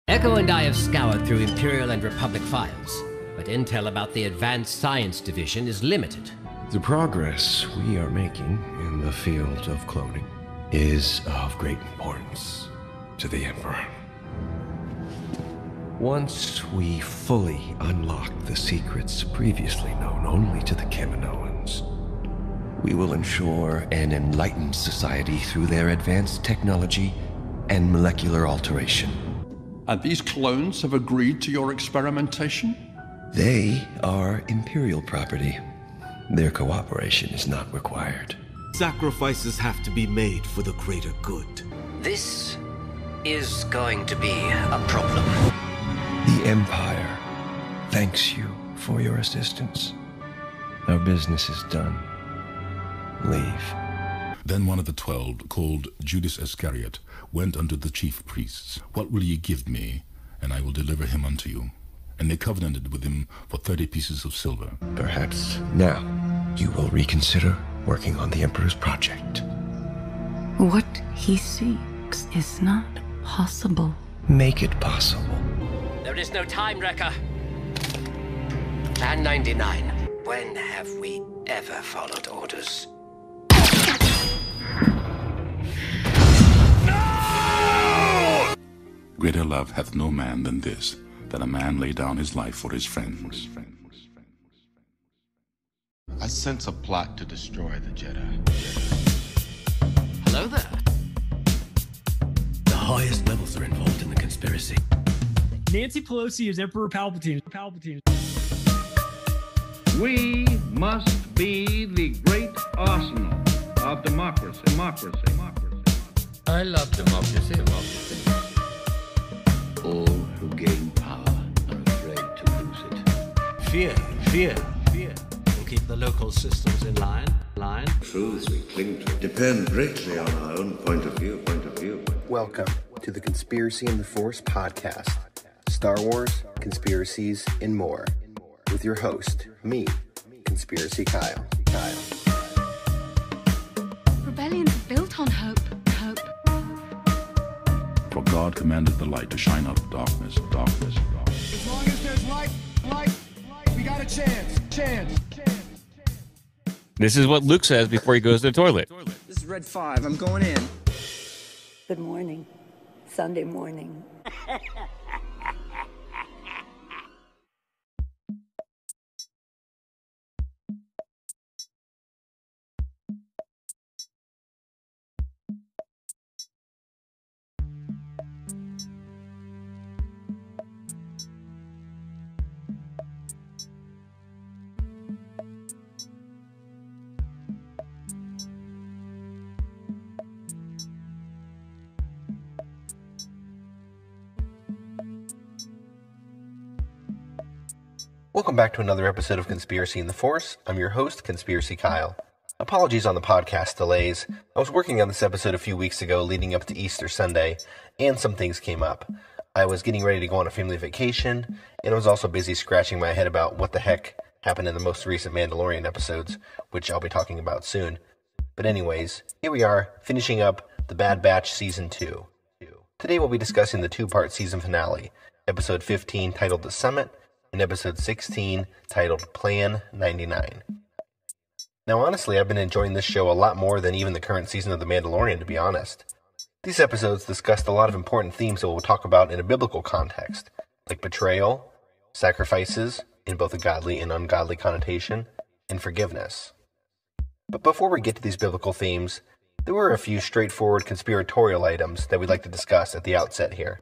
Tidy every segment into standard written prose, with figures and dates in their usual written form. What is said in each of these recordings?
Echo and I have scoured through Imperial and Republic files, but intel about the Advanced Science Division is limited. The progress we are making in the field of cloning is of great importance to the Emperor. Once we fully unlock the secrets previously known only to the Kaminoans, we will ensure an enlightened society through their advanced technology and molecular alteration. And these clones have agreed to your experimentation? They are Imperial property. Their cooperation is not required. Sacrifices have to be made for the greater good. This is going to be a problem. The Empire thanks you for your assistance. Our business is done. Leave. Then one of the 12, called Judas Iscariot, went unto the chief priests. What will ye give me, and I will deliver him unto you? And they covenanted with him for 30 pieces of silver. Perhaps now you will reconsider working on the Emperor's project. What he seeks is not possible. Make it possible. There is no time, Wrecker. Plan 99. When have we ever followed orders? No! Greater love hath no man than this, that a man lay down his life for his friends. I sense a plot to destroy the Jedi. Hello there. The highest levels are involved in the conspiracy. Nancy Pelosi is Emperor Palpatine. We must be the great arsenal of democracy. I love democracy. All who gain power are afraid to lose it. Fear will keep the local systems in line. Truths we cling to depend greatly on our own point of view. Welcome to the Conspiracy in the Force podcast. Star Wars, conspiracies, and more. With your host, me, Conspiracy Kyle. Rebellions are built on hope. For God commanded the light to shine out of darkness. As long as there's light, we got a chance. This is what Luke says before he goes to the toilet. This is Red 5. I'm going in. Good morning. Sunday morning. Welcome back to another episode of Conspiracy in the Force. I'm your host, Conspiracy Kyle. Apologies on the podcast delays. I was working on this episode a few weeks ago leading up to Easter Sunday, and some things came up. I was getting ready to go on a family vacation, and I was also busy scratching my head about what the heck happened in the most recent Mandalorian episodes, which I'll be talking about soon. But anyways, here we are, finishing up The Bad Batch Season 2. Today we'll be discussing the two-part season finale, Episode 15 titled The Summit, and Episode 16 titled Plan 99. Now honestly, I've been enjoying this show a lot more than even the current season of The Mandalorian, to be honest. These episodes discussed a lot of important themes that we'll talk about in a biblical context, like betrayal, sacrifices, in both a godly and ungodly connotation, and forgiveness. But before we get to these biblical themes, there were a few straightforward conspiratorial items that we'd like to discuss at the outset here.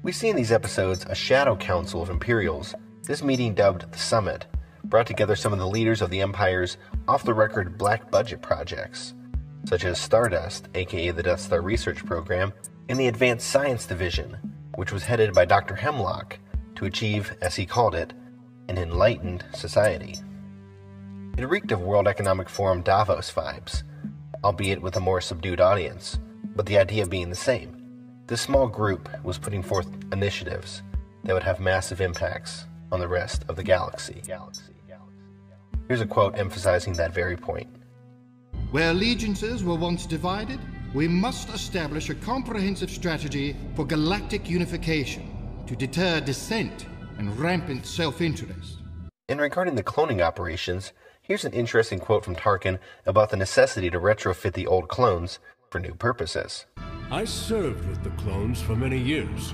We see in these episodes a shadow council of Imperials. This meeting, dubbed the Summit, brought together some of the leaders of the Empire's off-the-record black budget projects, such as Stardust, aka the Death Star Research Program, and the Advanced Science Division, which was headed by Dr. Hemlock to achieve, as he called it, an enlightened society. It reeked of World Economic Forum Davos vibes, albeit with a more subdued audience, but the idea being the same. This small group was putting forth initiatives that would have massive impacts on the rest of the galaxy. Here's a quote emphasizing that very point. Where allegiances were once divided, We must establish a comprehensive strategy for galactic unification to deter dissent and rampant self-interest. And regarding the cloning operations, here's an interesting quote from Tarkin about the necessity to retrofit the old clones for new purposes. I served with the clones for many years.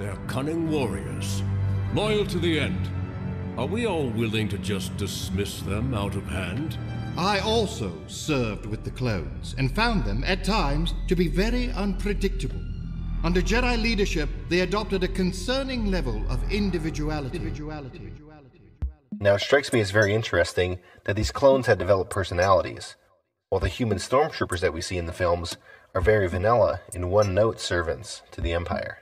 They're cunning warriors, loyal to the end. Are we all willing to just dismiss them out of hand? I also served with the clones and found them, at times, to be very unpredictable. Under Jedi leadership, they adopted a concerning level of individuality. Now, it strikes me as very interesting that these clones had developed personalities, while the human stormtroopers that we see in the films are very vanilla and one-note servants to the Empire.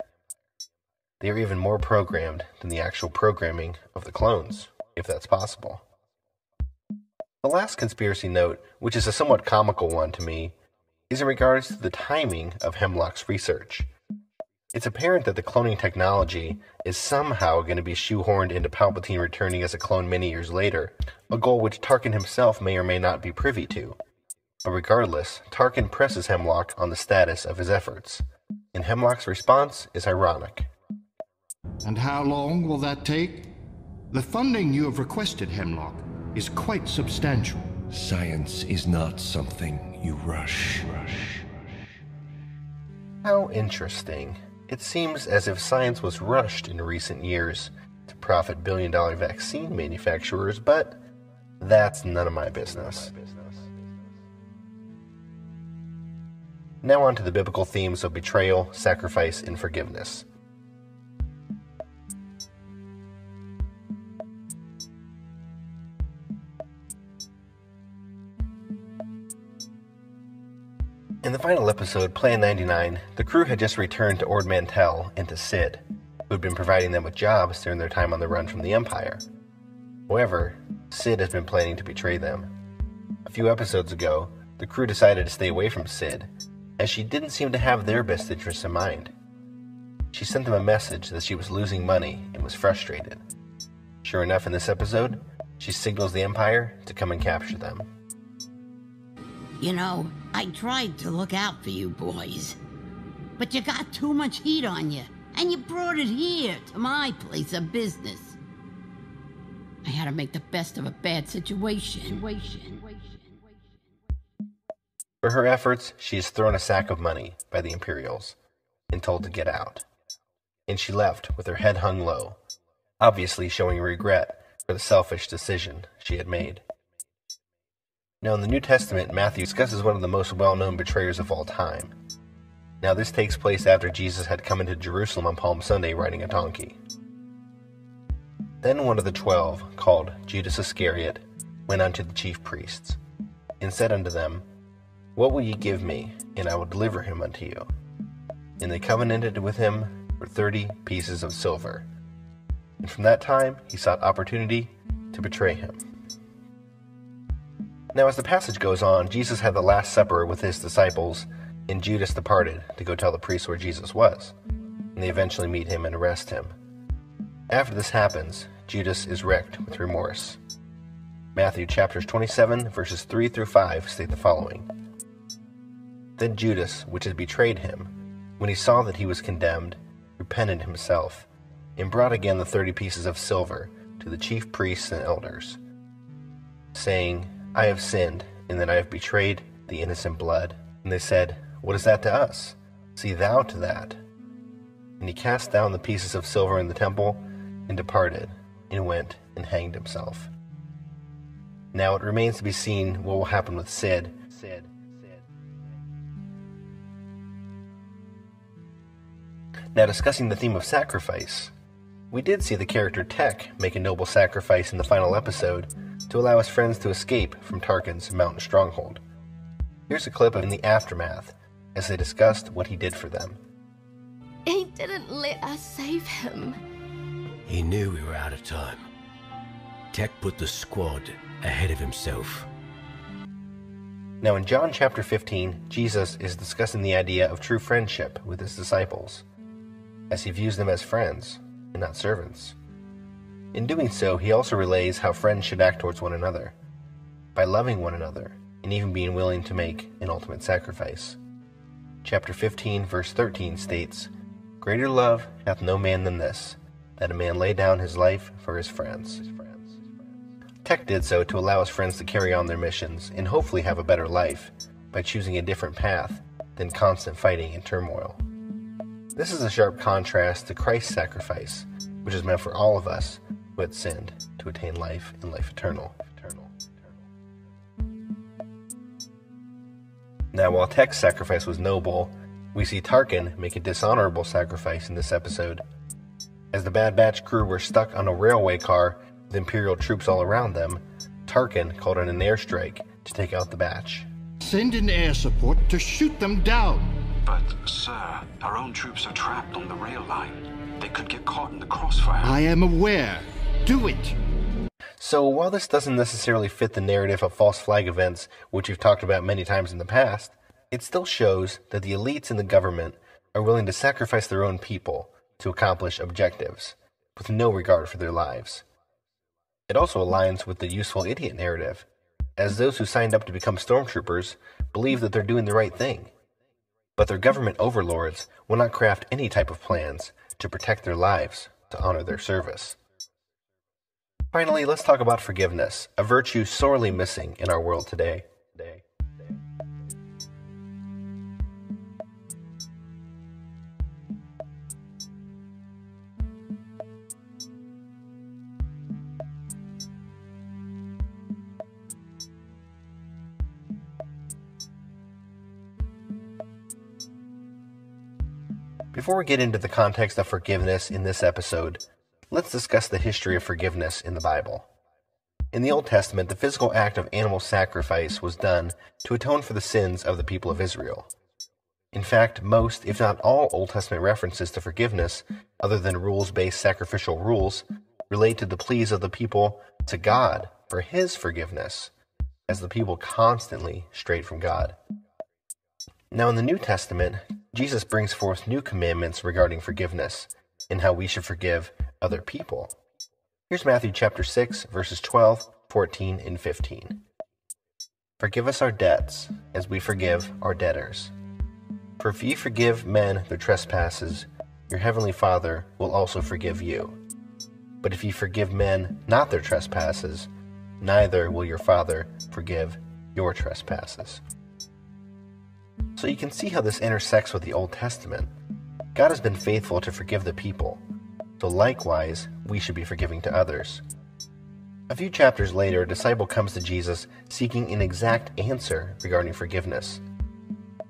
They are even more programmed than the actual programming of the clones, if that's possible. The last conspiracy note, which is a somewhat comical one to me, is in regards to the timing of Hemlock's research. It's apparent that the cloning technology is somehow going to be shoehorned into Palpatine returning as a clone many years later, a goal which Tarkin himself may or may not be privy to. But regardless, Tarkin presses Hemlock on the status of his efforts, and Hemlock's response is ironic. And how long will that take? The funding you have requested, Hemlock, is quite substantial. Science is not something you rush. How interesting. It seems as if science was rushed in recent years to profit billion-dollar vaccine manufacturers, but that's none of my business. Now on to the biblical themes of betrayal, sacrifice, and forgiveness. In the final episode, Plan 99, the crew had just returned to Ord Mantell and to Sid, who had been providing them with jobs during their time on the run from the Empire. However, Sid has been planning to betray them. A few episodes ago, the crew decided to stay away from Sid, as she didn't seem to have their best interests in mind. She sent them a message that she was losing money and was frustrated. Sure enough, in this episode, she signals the Empire to come and capture them. You know, I tried to look out for you boys, but you got too much heat on you, and you brought it here to my place of business. I had to make the best of a bad situation. For her efforts, she is thrown a sack of money by the Imperials and told to get out. And she left with her head hung low, obviously showing regret for the selfish decision she had made. Now, in the New Testament, Matthew discusses one of the most well-known betrayers of all time. Now, this takes place after Jesus had come into Jerusalem on Palm Sunday riding a donkey. Then one of the 12, called Judas Iscariot, went unto the chief priests, and said unto them, What will ye give me, and I will deliver him unto you? And they covenanted with him for 30 pieces of silver. And from that time he sought opportunity to betray him. Now, as the passage goes on, Jesus had the Last Supper with his disciples, and Judas departed to go tell the priests where Jesus was, and they eventually meet him and arrest him. After this happens, Judas is wrecked with remorse. Matthew chapters 27, verses 3 through 5 state the following. Then Judas, which had betrayed him, when he saw that he was condemned, repented himself, and brought again the 30 pieces of silver to the chief priests and elders, saying, I have sinned, in that I have betrayed the innocent blood. And they said, What is that to us? See thou to that. And he cast down the pieces of silver in the temple, and departed, and went and hanged himself. Now it remains to be seen what will happen with Sid. Now, discussing the theme of sacrifice, we did see the character Tech make a noble sacrifice in the final episode to allow his friends to escape from Tarkin's mountain stronghold. Here's a clip of in the aftermath as they discussed what he did for them. He didn't let us save him. He knew we were out of time. Tech put the squad ahead of himself. Now, in John chapter 15, Jesus is discussing the idea of true friendship with his disciples, as he views them as friends and not servants. In doing so, he also relays how friends should act towards one another, by loving one another, and even being willing to make an ultimate sacrifice. chapter 15, verse 13 states, "Greater love hath no man than this, that a man lay down his life for his friends." Tech did so to allow his friends to carry on their missions and hopefully have a better life by choosing a different path than constant fighting and turmoil. This is a sharp contrast to Christ's sacrifice, which is meant for all of us who had sinned to attain life and life eternal. Now, while Tech's sacrifice was noble, we see Tarkin make a dishonorable sacrifice in this episode. As the Bad Batch crew were stuck on a railway car with Imperial troops all around them, Tarkin called in an airstrike to take out the Batch. Send in air support to shoot them down. But, sir, our own troops are trapped on the rail line. They could get caught in the crossfire. I am aware. Do it. So while this doesn't necessarily fit the narrative of false flag events, which we've talked about many times in the past, it still shows that the elites in the government are willing to sacrifice their own people to accomplish objectives, with no regard for their lives. It also aligns with the useful idiot narrative, as those who signed up to become stormtroopers believe that they're doing the right thing. But their government overlords will not craft any type of plans to protect their lives to honor their service. Finally, let's talk about forgiveness, a virtue sorely missing in our world today. Before we get into the context of forgiveness in this episode, let's discuss the history of forgiveness in the Bible. In the Old Testament, the physical act of animal sacrifice was done to atone for the sins of the people of Israel. In fact, most, if not all, Old Testament references to forgiveness, other than rules-based sacrificial rules, relate to the pleas of the people to God for His forgiveness, as the people constantly strayed from God. Now in the New Testament, Jesus brings forth new commandments regarding forgiveness and how we should forgive other people. Here's Matthew chapter 6, verses 12, 14, and 15. "Forgive us our debts, as we forgive our debtors. For if ye forgive men their trespasses, your heavenly Father will also forgive you. But if ye forgive men not their trespasses, neither will your Father forgive your trespasses." So you can see how this intersects with the Old Testament. God has been faithful to forgive the people, so likewise we should be forgiving to others. A few chapters later, a disciple comes to Jesus seeking an exact answer regarding forgiveness.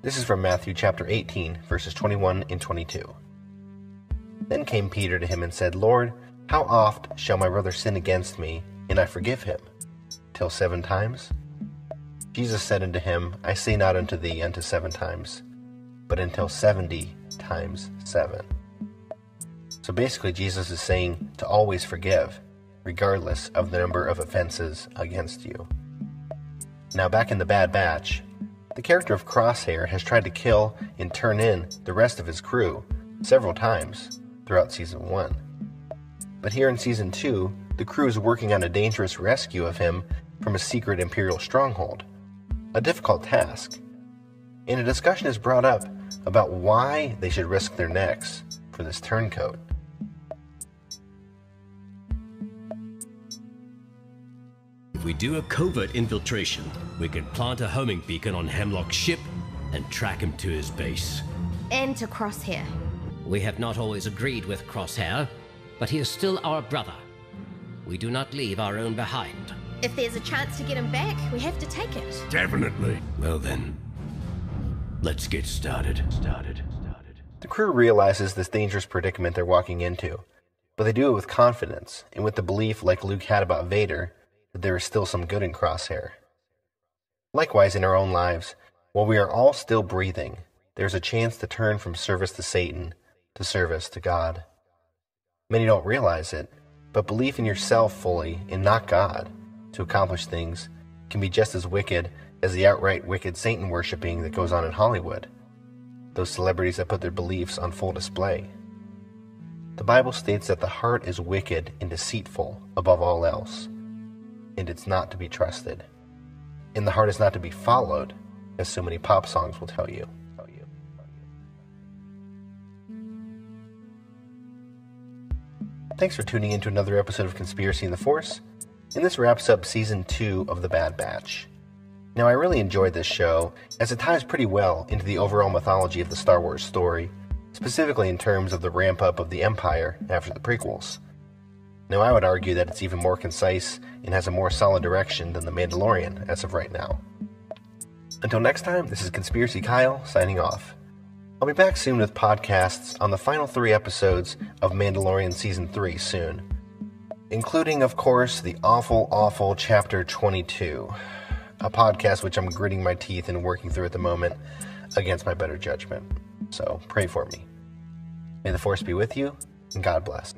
This is from Matthew chapter 18, verses 21 and 22. "Then came Peter to him and said, Lord, how oft shall my brother sin against me, and I forgive him? Till 7 times? Jesus said unto him, I say not unto thee unto 7 times, but until 70 times 7. So basically Jesus is saying to always forgive, regardless of the number of offenses against you. Now back in the Bad Batch, the character of Crosshair has tried to kill and turn in the rest of his crew several times throughout Season 1. But here in Season 2, the crew is working on a dangerous rescue of him from a secret Imperial stronghold, a difficult task, and a discussion is brought up about why they should risk their necks for this turncoat. If we do a covert infiltration, we can plant a homing beacon on Hemlock's ship and track him to his base. And to Crosshair. We have not always agreed with Crosshair, but he is still our brother. We do not leave our own behind. If there's a chance to get him back, we have to take it. Definitely. Well then, let's get started. The crew realizes this dangerous predicament they're walking into, but they do it with confidence and with the belief, like Luke had about Vader, that there is still some good in Crosshair. Likewise, in our own lives, while we are all still breathing, there's a chance to turn from service to Satan to service to God. Many don't realize it, but belief in yourself fully and not God to accomplish things can be just as wicked as the outright wicked Satan worshipping that goes on in Hollywood, those celebrities that put their beliefs on full display. The Bible states that the heart is wicked and deceitful above all else, and it's not to be trusted. And the heart is not to be followed, as so many pop songs will tell you. Thanks for tuning in to another episode of Conspiracy in the Force, and this wraps up Season 2 of The Bad Batch. Now, I really enjoyed this show, as it ties pretty well into the overall mythology of the Star Wars story, specifically in terms of the ramp-up of the Empire after the prequels. Now, I would argue that it's even more concise and has a more solid direction than The Mandalorian as of right now. Until next time, this is Conspiracy Kyle, signing off. I'll be back soon with podcasts on the final 3 episodes of Mandalorian Season 3 soon, including, of course, the awful Chapter 22, a podcast which I'm gritting my teeth and working through at the moment against my better judgment. So, pray for me. May the Force be with you, and God bless.